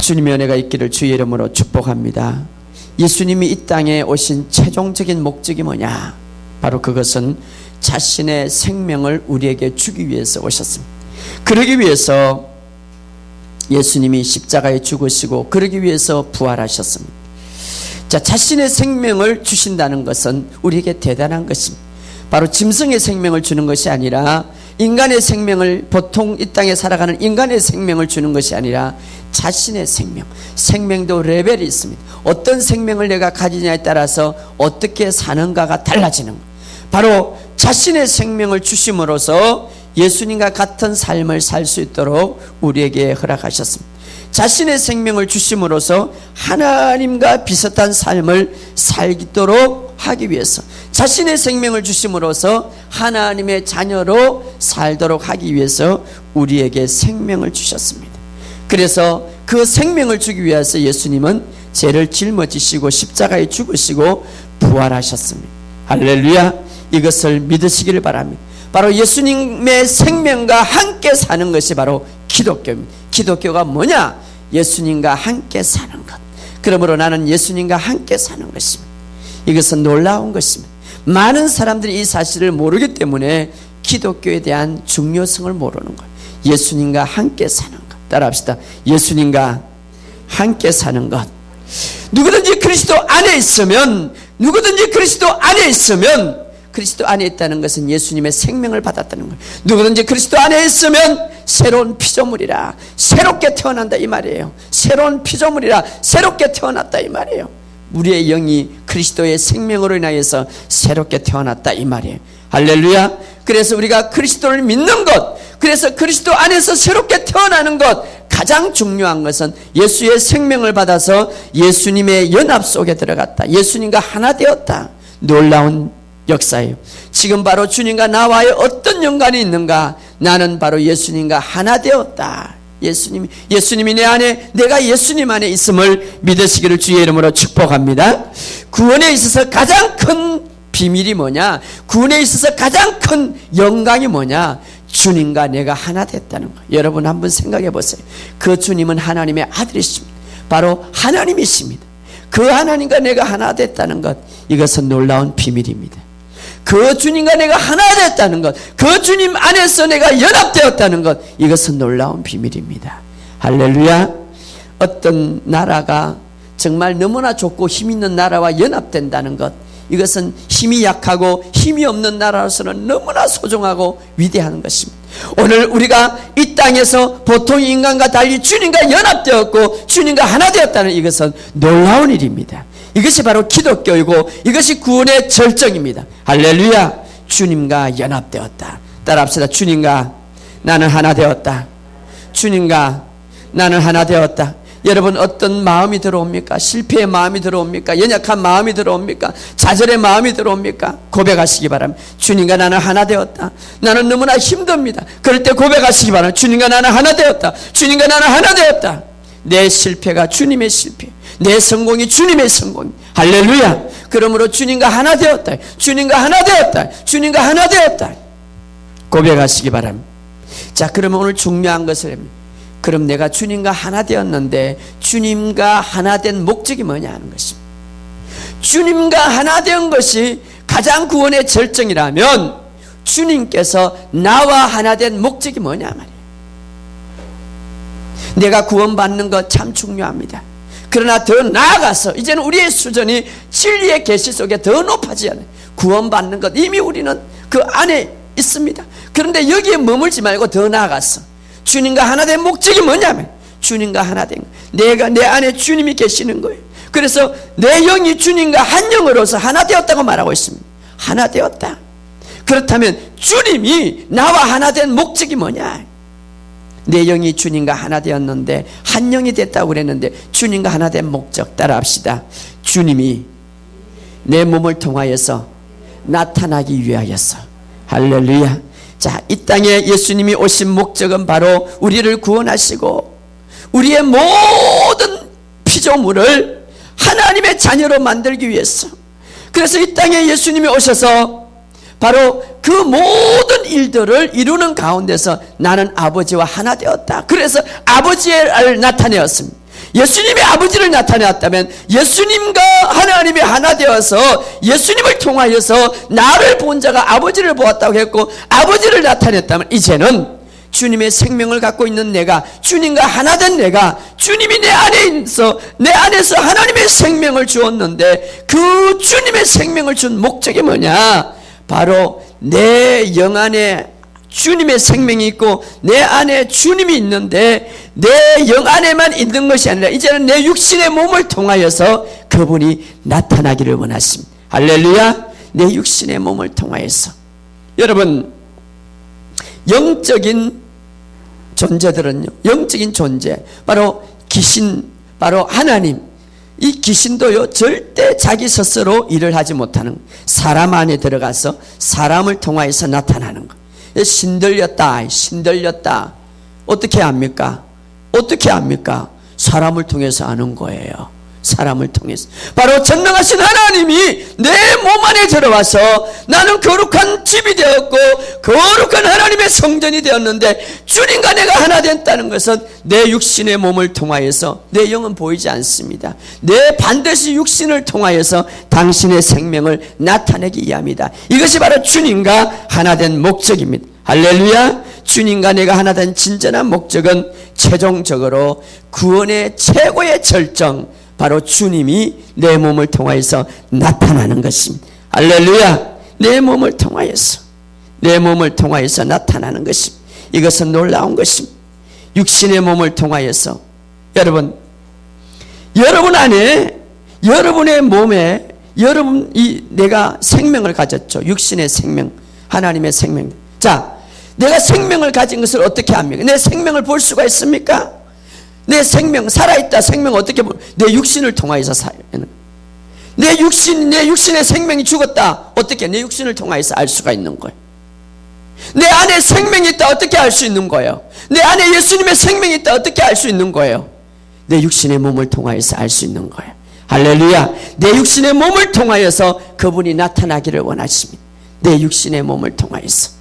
주님의 은혜가 있기를 주의 이름으로 축복합니다. 예수님이 이 땅에 오신 최종적인 목적이 뭐냐? 바로 그것은 자신의 생명을 우리에게 주기 위해서 오셨습니다. 그러기 위해서 예수님이 십자가에 죽으시고 그러기 위해서 부활하셨습니다. 자, 자신의 생명을 주신다는 것은 우리에게 대단한 것입니다. 바로 짐승의 생명을 주는 것이 아니라 인간의 생명을, 보통 이 땅에 살아가는 인간의 생명을 주는 것이 아니라 자신의 생명, 생명도 레벨이 있습니다. 어떤 생명을 내가 가지냐에 따라서 어떻게 사는가가 달라지는 거예요. 바로 자신의 생명을 주심으로써 예수님과 같은 삶을 살 수 있도록 우리에게 허락하셨습니다. 자신의 생명을 주심으로써 하나님과 비슷한 삶을 살도록 하기 위해서, 자신의 생명을 주심으로써 하나님의 자녀로 살도록 하기 위해서 우리에게 생명을 주셨습니다. 그래서 그 생명을 주기 위해서 예수님은 죄를 짊어지시고 십자가에 죽으시고 부활하셨습니다. 할렐루야. 이것을 믿으시기를 바랍니다. 바로 예수님의 생명과 함께 사는 것이 바로 기독교입니다. 기독교가 뭐냐? 예수님과 함께 사는 것. 그러므로 나는 예수님과 함께 사는 것입니다. 이것은 놀라운 것입니다. 많은 사람들이 이 사실을 모르기 때문에 기독교에 대한 중요성을 모르는 거예요. 예수님과 함께 사는 것. 따라합시다. 예수님과 함께 사는 것. 누구든지 그리스도 안에 있으면, 그리스도 안에 있다는 것은 예수님의 생명을 받았다는 거예요. 누구든지 그리스도 안에 있으면 새로운 피조물이라, 새롭게 태어난다 이 말이에요. 새로운 피조물이라, 새롭게 태어났다 이 말이에요. 우리의 영이 그리스도의 생명으로 인하여서 새롭게 태어났다 이 말이에요. 할렐루야. 그래서 우리가 그리스도를 믿는 것, 그래서 그리스도 안에서 새롭게 태어나는 것, 가장 중요한 것은 예수의 생명을 받아서 예수님의 연합 속에 들어갔다. 예수님과 하나 되었다. 놀라운 역사예요. 지금 바로 주님과 나와의 어떤 연관이 있는가? 나는 바로 예수님과 하나 되었다. 예수님이 내 안에, 내가 예수님 안에 있음을 믿으시기를 주의 이름으로 축복합니다. 구원에 있어서 가장 큰 비밀이 뭐냐? 구원에 있어서 가장 큰 영광이 뭐냐? 주님과 내가 하나 됐다는 거. 여러분 한번 생각해 보세요. 그 주님은 하나님의 아들이십니다. 바로 하나님이십니다. 그 하나님과 내가 하나 됐다는 것, 이것은 놀라운 비밀입니다. 그 주님과 내가 하나 됐다는 것, 그 주님 안에서 내가 연합되었다는 것, 이것은 놀라운 비밀입니다. 할렐루야. 어떤 나라가 정말 너무나 좋고 힘 있는 나라와 연합된다는 것, 이것은 힘이 약하고 힘이 없는 나라로서는 너무나 소중하고 위대한 것입니다. 오늘 우리가 이 땅에서 보통 인간과 달리 주님과 연합되었고 주님과 하나 되었다는 이것은 놀라운 일입니다. 이것이 바로 기독교이고 이것이 구원의 절정입니다. 할렐루야. 주님과 연합되었다. 따라합시다. 주님과 나는 하나 되었다. 주님과 나는 하나 되었다. 여러분 어떤 마음이 들어옵니까? 실패의 마음이 들어옵니까? 연약한 마음이 들어옵니까? 좌절의 마음이 들어옵니까? 고백하시기 바랍니다. 주님과 나는 하나 되었다. 나는 너무나 힘듭니다. 그럴 때 고백하시기 바랍니다. 주님과 나는 하나 되었다. 주님과 나는 하나 되었다. 내 실패가 주님의 실패, 내 성공이 주님의 성공. 할렐루야. 그러므로 주님과 하나 되었다. 주님과 하나 되었다. 주님과 하나 되었다. 고백하시기 바랍니다. 자, 그러면 오늘 중요한 것을 합니다. 그럼 내가 주님과 하나 되었는데 주님과 하나 된 목적이 뭐냐 하는 것입니다. 주님과 하나 된 것이 가장 구원의 절정이라면 주님께서 나와 하나 된 목적이 뭐냐 말이에요. 내가 구원받는 것 참 중요합니다. 그러나 더 나아가서 이제는 우리의 수준이 진리의 계시 속에 더 높아지잖아요. 구원받는 것 이미 우리는 그 안에 있습니다. 그런데 여기에 머물지 말고 더 나아가서 주님과 하나 된 목적이 뭐냐면 주님과 하나 된 내가 내 안에 주님이 계시는 거예요. 그래서 내 영이 주님과 한 영으로서 하나 되었다고 말하고 있습니다. 하나 되었다. 그렇다면 주님이 나와 하나 된 목적이 뭐냐? 내 영이 주님과 하나 되었는데 한 영이 됐다고 그랬는데 주님과 하나 된 목적 따라합시다. 주님이 내 몸을 통하여서 나타나기 위하여서. 할렐루야. 자, 이 땅에 예수님이 오신 목적은 바로 우리를 구원하시고 우리의 모든 피조물을 하나님의 자녀로 만들기 위해서. 그래서 이 땅에 예수님이 오셔서 바로 그 모든 일들을 이루는 가운데서 나는 아버지와 하나 되었다. 그래서 아버지를 나타내었습니다. 예수님이 아버지를 나타내었다면 예수님과 하나님이 하나 되어서 예수님을 통하여서 나를 본 자가 아버지를 보았다고 했고 아버지를 나타냈다면 이제는 주님의 생명을 갖고 있는 내가, 주님과 하나 된 내가, 주님이 내 안에 있어 내 안에서 하나님의 생명을 주었는데 그 주님의 생명을 준 목적이 뭐냐? 바로 내 영 안에 주님의 생명이 있고 내 안에 주님이 있는데 내 영 안에만 있는 것이 아니라 이제는 내 육신의 몸을 통하여서 그분이 나타나기를 원하십니다. 할렐루야. 내 육신의 몸을 통하여서. 여러분, 영적인 존재들은요, 영적인 존재, 바로 귀신, 바로 하나님, 이 귀신도요 절대 자기 스스로 일을 하지 못하는, 사람 안에 들어가서 사람을 통하여서 나타나는 것. 신들렸다 어떻게 합니까? 어떻게 합니까? 사람을 통해서 아는 거예요. 사람을 통해서. 바로 전능하신 하나님이 내 몸 안에 들어와서 나는 거룩한 집이 되었고 거룩한 하나님의 성전이 되었는데 주님과 내가 하나 됐다는 것은 내 육신의 몸을 통하여서, 내 영은 보이지 않습니다. 내 반드시 육신을 통하여서 당신의 생명을 나타내기 위함이다. 이것이 바로 주님과 하나 된 목적입니다. 할렐루야. 주님과 내가 하나 된 진정한 목적은 최종적으로 구원의 최고의 절정, 바로 주님이 내 몸을 통하여서 나타나는 것입니다. 할렐루야. 내 몸을 통하여서, 내 몸을 통하여서 나타나는 것입니다. 이것은 놀라운 것입니다. 육신의 몸을 통하여서. 여러분 안에, 여러분의 몸에 내가 생명을 가졌죠. 육신의 생명, 하나님의 생명. 자, 내가 생명을 가진 것을 어떻게 합니까? 내 생명을 볼 수가 있습니까? 내 생명, 살아있다. 생명 어떻게 볼? 내 육신을 통하여서 살아요. 내 육신의 생명이 죽었다. 어떻게? 내 육신을 통하여서 알 수가 있는 거예요. 내 안에 생명이 있다. 어떻게 알 수 있는 거예요? 내 안에 예수님의 생명이 있다. 어떻게 알 수 있는 거예요? 내 육신의 몸을 통하여서 알 수 있는 거예요. 할렐루야. 내 육신의 몸을 통하여서 그분이 나타나기를 원하십니다. 내 육신의 몸을 통하여서.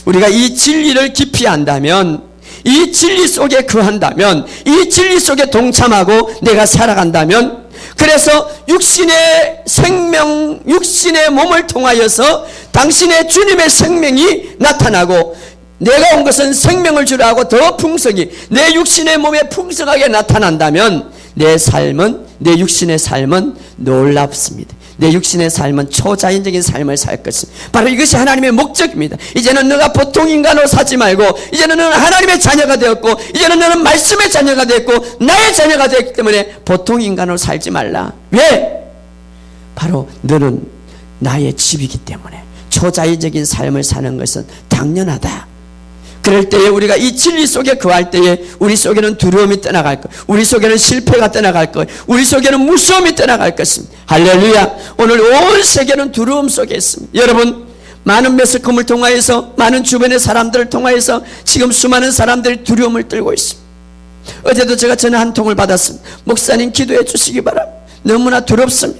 우리가 이 진리를 깊이 안다면, 이 진리 속에 거한다면, 이 진리 속에 동참하고 내가 살아간다면, 그래서 육신의 생명, 육신의 몸을 통하여서 당신의 주님의 생명이 나타나고, 내가 온 것은 생명을 주려 하고 더 풍성히 내 육신의 몸에 풍성하게 나타난다면 내 삶은, 내 육신의 삶은 놀랍습니다. 내 육신의 삶은 초자연적인 삶을 살 것입니다. 바로 이것이 하나님의 목적입니다. 이제는 너가 보통 인간으로 살지 말고 이제는 너는 하나님의 자녀가 되었고 이제는 너는 말씀의 자녀가 되었고 나의 자녀가 되었기 때문에 보통 인간으로 살지 말라. 왜? 바로 너는 나의 집이기 때문에 초자연적인 삶을 사는 것은 당연하다. 그럴 때에 우리가 이 진리 속에 거할 때에 우리 속에는 두려움이 떠나갈 것, 우리 속에는 실패가 떠나갈 것, 우리 속에는 무서움이 떠나갈 것입니다. 할렐루야. 오늘 온 세계는 두려움 속에 있습니다. 여러분, 많은 매스컴을 통하여서, 많은 주변의 사람들을 통하여서 지금 수많은 사람들이 두려움을 떨고 있습니다. 어제도 제가 전화 한 통을 받았습니다. 목사님 기도해 주시기 바랍니다. 너무나 두렵습니다.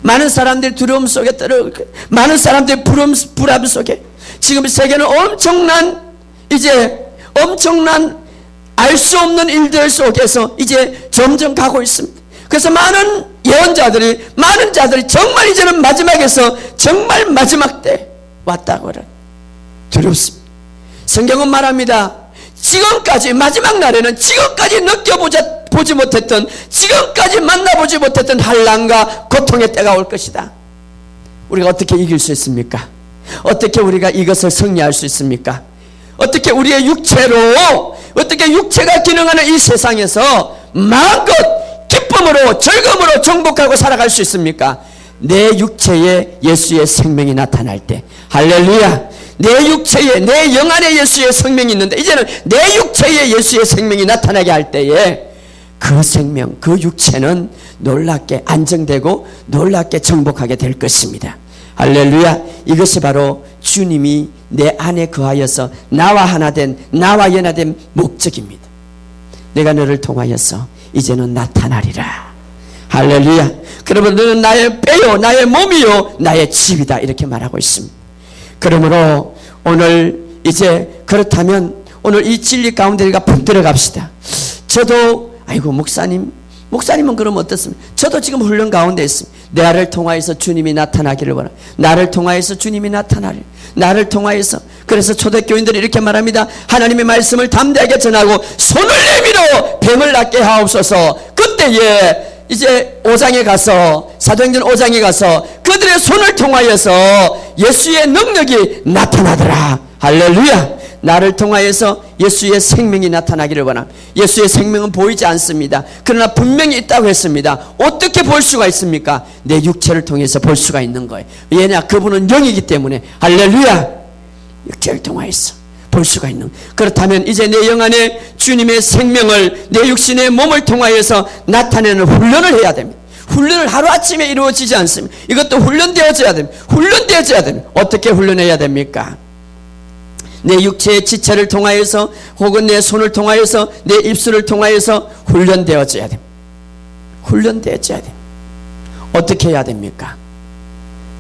많은 사람들이 두려움 속에 떨어질 거예요. 많은 사람들이 불안 속에. 지금 세계는 엄청난 알 수 없는 일들 속에서 이제 점점 가고 있습니다. 그래서 많은 예언자들이, 많은 자들이 정말 이제는 마지막에서 정말 마지막 때 왔다고 그래요. 두렵습니다. 성경은 말합니다. 지금까지, 마지막 날에는 지금까지 보지 못했던, 지금까지 만나보지 못했던 환난과 고통의 때가 올 것이다. 우리가 어떻게 이길 수 있습니까? 어떻게 우리가 이것을 승리할 수 있습니까? 어떻게 우리의 육체로, 어떻게 육체가 기능하는 이 세상에서 마음껏 기쁨으로, 즐거움으로 정복하고 살아갈 수 있습니까? 내 육체에 예수의 생명이 나타날 때. 할렐루야. 내 육체에, 내 영 안에 예수의 생명이 있는데 이제는 내 육체에 예수의 생명이 나타나게 할 때에 그 생명, 그 육체는 놀랍게 안정되고 놀랍게 정복하게 될 것입니다. 할렐루야. 이것이 바로 주님이 내 안에 거하여서 나와 하나 된, 나와 연합된 목적입니다. 내가 너를 통하여서 이제는 나타나리라. 할렐루야. 그러면 너는 나의 뼈요, 나의 몸이요, 나의 집이다. 이렇게 말하고 있습니다. 그러므로 오늘 이제 그렇다면 오늘 이 진리 가운데 우리가 푹 들어갑시다. 저도 아이고 목사님은 그럼 어떻습니까? 저도 지금 훈련 가운데 있습니다. 나를 통하여서 주님이 나타나기를 원합니다. 나를 통하여서 주님이 나타나리. 나를 통하여서. 그래서 초대교인들이 이렇게 말합니다. 하나님의 말씀을 담대하게 전하고 손을 내밀어 병을 낫게 하옵소서. 그때에 이제 5장에 가서, 사도행전 5장에 가서 그들의 손을 통하여서 예수의 능력이 나타나더라. 할렐루야. 나를 통하여서 예수의 생명이 나타나기를 원합니다. 예수의 생명은 보이지 않습니다. 그러나 분명히 있다고 했습니다. 어떻게 볼 수가 있습니까? 내 육체를 통해서 볼 수가 있는 거예요. 왜냐? 그분은 영이기 때문에. 할렐루야. 육체를 통하여서 볼 수가 있는 거예요. 그렇다면 이제 내 영 안에 주님의 생명을 내 육신의 몸을 통하여서 나타내는 훈련을 해야 됩니다. 훈련을 하루아침에 이루어지지 않습니다. 이것도 훈련되어져야 됩니다. 훈련되어져야 됩니다. 어떻게 훈련해야 됩니까? 내 육체의 지체를 통하여서 혹은 내 손을 통하여서 내 입술을 통하여서 훈련되어져야 됩니다. 훈련되어져야 됩니다. 어떻게 해야 됩니까?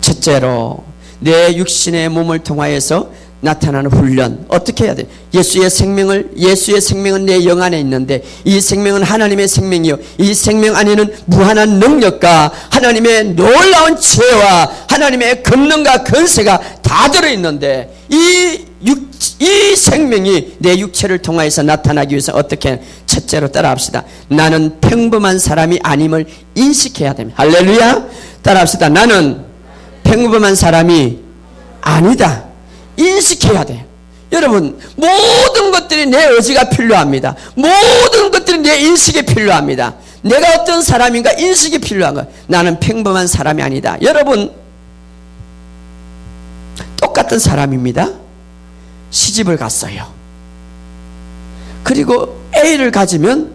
첫째로 내 육신의 몸을 통하여서 나타나는 훈련. 어떻게 해야 돼? 예수의 생명은 내 영 안에 있는데 이 생명은 하나님의 생명이요, 이 생명 안에는 무한한 능력과 하나님의 놀라운 지혜와 하나님의 권능과 권세가 다 들어있는데 이 생명이 내 육체를 통하여서 나타나기 위해서 어떻게 해야? 첫째로 따라합시다. 나는 평범한 사람이 아님을 인식해야 됩니다. 할렐루야. 따라합시다. 나는 평범한 사람이 아니다. 인식해야 돼요. 여러분, 모든 것들이 내 의지가 필요합니다. 모든 것들이 내 인식이 필요합니다. 내가 어떤 사람인가 인식이 필요한 거예요. 나는 평범한 사람이 아니다. 여러분, 똑같은 사람입니다. 시집을 갔어요. 그리고 A를 가지면